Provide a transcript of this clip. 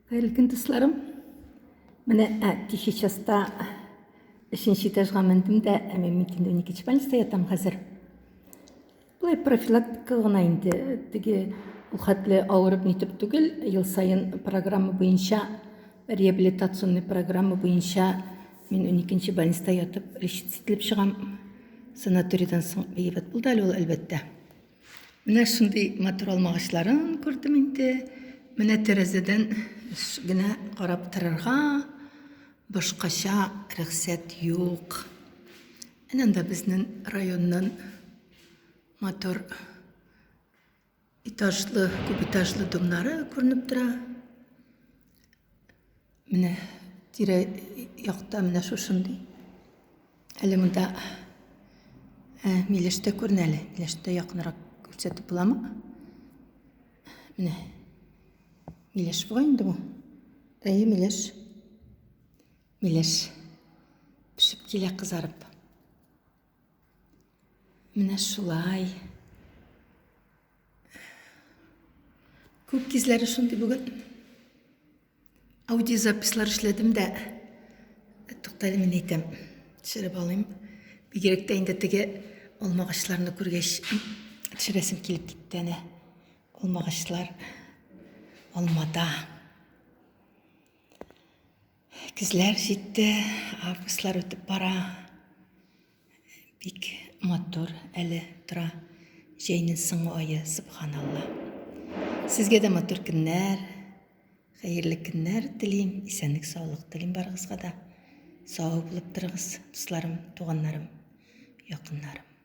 Кайрылгын тусларым, менә тихи часта 5-нче этажга мендем дә, мен 12-нче больниста ятам хәзер. Булай профилактика гына инде. Теге ул хәтле авырып нитеп түгел, ел сайын программа буенча, реабилитационный программа буенча мен 12-нче больниста ятып, лечиться ителеп чыгам. Санаторийдан соң бәйбәт булды әле ул әлбәттә. Менә шундый матур алмагачларын күрдем инде. Менә тәрәзәдән генә карап торырга башкача рөхсәт юк. Әнә безнең районның матур этажлы, күп этажлы домнары күренеп тора. Менә тирә якта менә шушындый. Әле монда Миләштә күренә әле. Миләштә якынрак күрсәтеп буламы? Менә Миләш бугай инде бу. Әйе, Миләш. Миләш пешеп килә кызарып. Менә шулай. Күп кизләре шундый бүген. Аудиозапислар эшләдем дә. Туктале мен әйтәм. Төшереп алыйм. Бигрәк тә инде теге алмагачларны күргәч төшерәсем килеп китте әнә. Алмагачлар алмада. Кизләр җитте, августлар үтеп бара. Бик матур әле тора. Җәйнең соңгы ае, субханалла. Сезгә дә матур көннәр, хәерле көннәр телим, исәнлек, саулык телим барыгызга да. Сау булып торыгыз, дусларым, туганнарым, якыннарым.